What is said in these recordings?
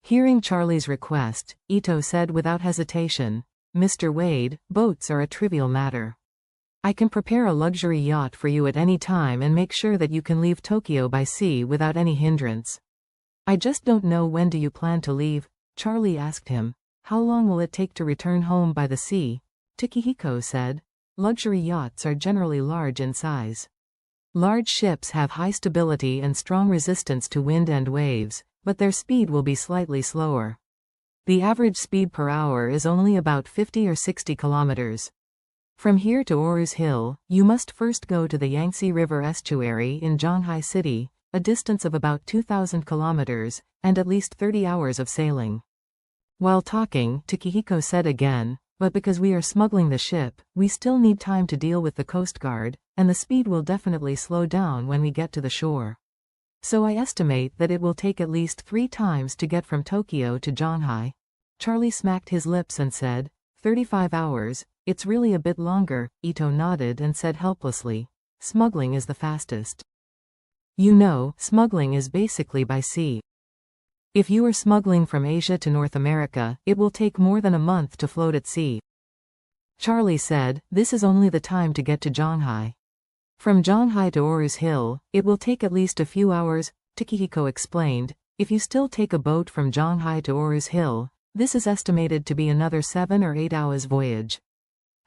Hearing Charlie's request, Ito said without hesitation, "Mr. Wade, boats are a trivial matter. I can prepare a luxury yacht for you at any time and make sure that you can leave Tokyo by sea without any hindrance." "I just don't know, when do you plan to leave?" Charlie asked him. "How long will it take to return home by the sea?" Takehiko said, "Luxury yachts are generally large in size. Large ships have high stability and strong resistance to wind and waves, but their speed will be slightly slower. The average speed per hour is only about 50 or 60 kilometers. From here to Oru's Hill, you must first go to the Yangtze River estuary in Zhonghai City, a distance of about 2,000 kilometers, and at least 30 hours of sailing." While talking, Takehiko said again, "But because we are smuggling the ship, we still need time to deal with the Coast Guard, and the speed will definitely slow down when we get to the shore. So I estimate that it will take at least 3 times to get from Tokyo to Zhonghai." Charlie smacked his lips and said, 35 hours, it's really a bit longer." Ito nodded and said helplessly, "Smuggling is the fastest. You know, smuggling is basically by sea. If you are smuggling from Asia to North America, it will take more than a month to float at sea." Charlie said, "This is only the time to get to Zhonghai. From Zhonghai to Oru's Hill, it will take at least a few hours." Takehiko explained, "If you still take a boat from Zhonghai to Oru's Hill, this is estimated to be another 7 or 8 hours voyage.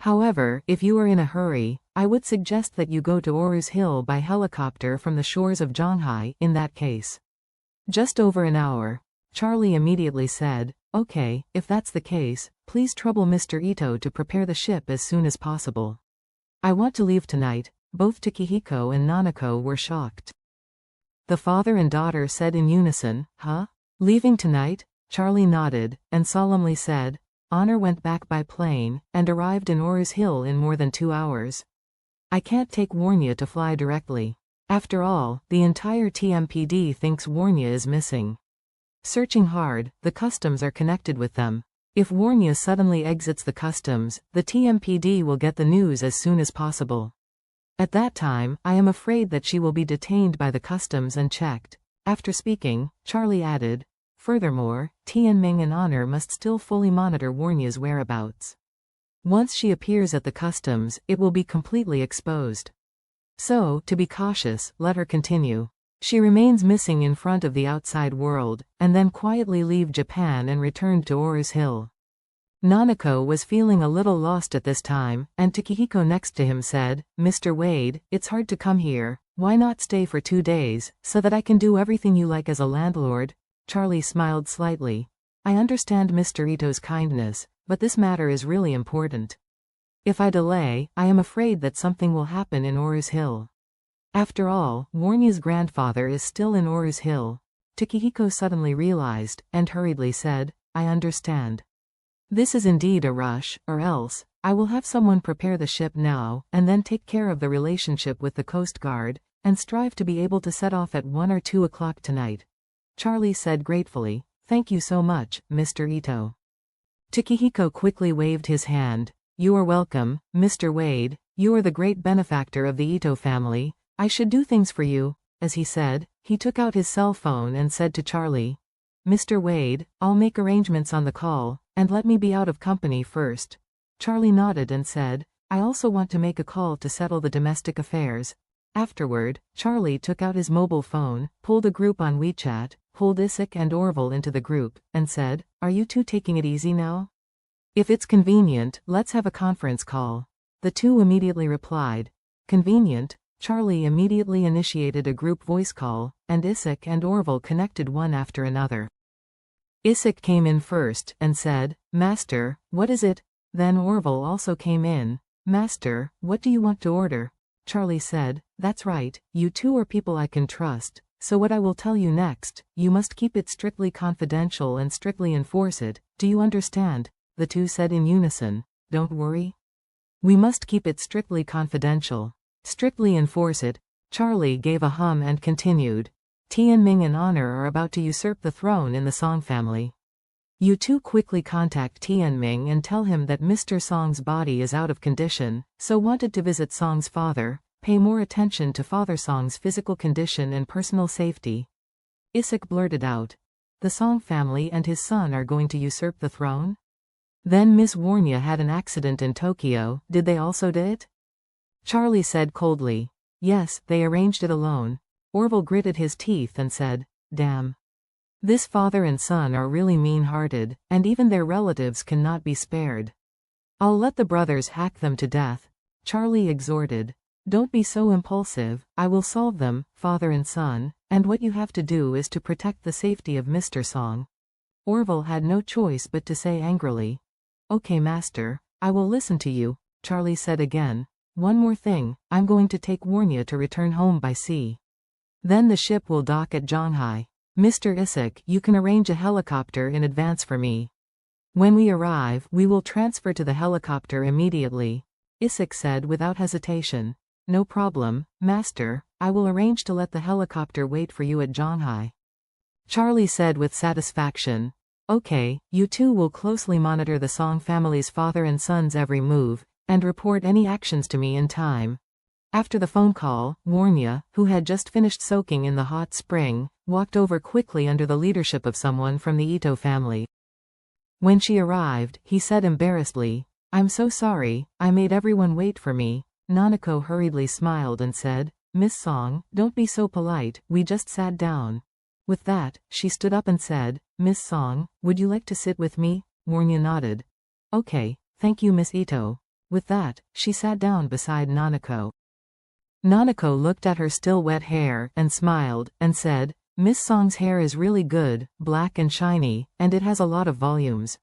However, if you are in a hurry, I would suggest that you go to Oru's Hill by helicopter from the shores of Zhonghai. In that case, just over an hour." Charlie immediately said, "Okay, if that's the case, please trouble Mr. Ito to prepare the ship as soon as possible. I want to leave tonight." Both Takehiko and Nanako were shocked. The father and daughter said in unison, "Huh? Leaving tonight?" Charlie nodded, and solemnly said, "Honor went back by plane, and arrived in Oru's Hill in more than 2 hours. I can't take Warnya to fly directly. After all, the entire TMPD thinks Warnya is missing. Searching hard, the customs are connected with them. If Warnya suddenly exits the customs, the TMPD will get the news as soon as possible. At that time, I am afraid that she will be detained by the customs and checked." After speaking, Charlie added, "Furthermore, Tianming and Honor must still fully monitor Warnya's whereabouts. Once she appears at the customs, it will be completely exposed. So, to be cautious, let her continue. She remains missing in front of the outside world, and then quietly leave Japan and return to Oru's Hill." Nanako was feeling a little lost at this time, and Takehiko next to him said, "Mr. Wade, it's hard to come here. Why not stay for 2 days, so that I can do everything you like as a landlord?" Charlie smiled slightly. "I understand Mr. Ito's kindness, but this matter is really important. If I delay, I am afraid that something will happen in Oru's Hill. After all, Warnya's grandfather is still in Oru's Hill." Takehiko suddenly realized, and hurriedly said, "I understand. This is indeed a rush, or else, I will have someone prepare the ship now, and then take care of the relationship with the Coast Guard, and strive to be able to set off at 1 or 2 o'clock tonight." Charlie said gratefully, "Thank you so much, Mr. Ito." Takehiko quickly waved his hand. "You are welcome, Mr. Wade. You are the great benefactor of the Ito family. I should do things for you." As he said, he took out his cell phone and said to Charlie, "Mr. Wade, I'll make arrangements on the call, and let me be out of company first." Charlie nodded and said, "I also want to make a call to settle the domestic affairs." Afterward, Charlie took out his mobile phone, pulled a group on WeChat, pulled Isik and Orville into the group, and said, "Are you two taking it easy now? If it's convenient, let's have a conference call." The two immediately replied, "Convenient." Charlie immediately initiated a group voice call, and Isik and Orville connected one after another. Isik came in first, and said, "Master, what is it?" Then Orville also came in. "Master, what do you want to order?" Charlie said, "That's right, you two are people I can trust, so what I will tell you next, you must keep it strictly confidential and strictly enforce it, do you understand?" The two said in unison, "Don't worry. We must keep it strictly confidential. Strictly enforce it." Charlie gave a hum and continued, "Tianming and Honor are about to usurp the throne in the Song family. You two quickly contact Tianming and tell him that Mr. Song's body is out of condition, so wanted to visit Song's father, pay more attention to Father Song's physical condition and personal safety." Isik blurted out, The Song family and his son are going to usurp the throne? Then Miss Warnya had an accident in Tokyo, did they also do it? Charlie said coldly. Yes, they arranged it alone. Orville gritted his teeth and said, damn. This father and son are really mean-hearted, and even their relatives cannot be spared. I'll let the brothers hack them to death. Charlie exhorted. Don't be so impulsive, I will solve them, father and son, and what you have to do is to protect the safety of Mr. Song. Orville had no choice but to say angrily. Okay, master, I will listen to you, Charlie said again. One more thing, I'm going to take Warnya to return home by sea. Then the ship will dock at Shanghai. Mr. Isaac, you can arrange a helicopter in advance for me. When we arrive, we will transfer to the helicopter immediately. Isaac said without hesitation. No problem, master, I will arrange to let the helicopter wait for you at Shanghai. Charlie said with satisfaction. Okay, you two will closely monitor the Song family's father and son's every move, and report any actions to me in time. After the phone call, Warnya, who had just finished soaking in the hot spring, walked over quickly under the leadership of someone from the Ito family. When she arrived, he said embarrassedly, I'm so sorry, I made everyone wait for me. Nanako hurriedly smiled and said, Miss Song, don't be so polite, we just sat down. With that, she stood up and said, Miss Song, would you like to sit with me? Warnya nodded. Okay, thank you Miss Ito. With that, she sat down beside Nanako. Nanako looked at her still wet hair, and smiled, and said, Miss Song's hair is really good, black and shiny, and it has a lot of volumes.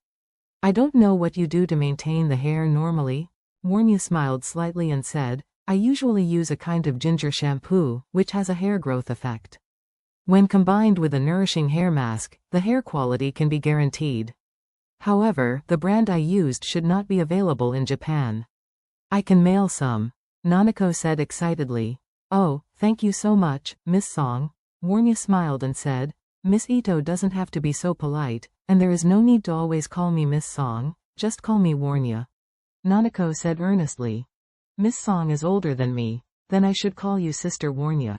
I don't know what you do to maintain the hair normally. Warnya smiled slightly and said, I usually use a kind of ginger shampoo, which has a hair growth effect. When combined with a nourishing hair mask, the hair quality can be guaranteed. However, the brand I used should not be available in Japan. I can mail some. Nanako said excitedly. Oh, thank you so much, Miss Song. Warnya smiled and said, Miss Ito doesn't have to be so polite, and there is no need to always call me Miss Song, just call me Warnya. Nanako said earnestly. Miss Song is older than me, then I should call you Sister Warnya.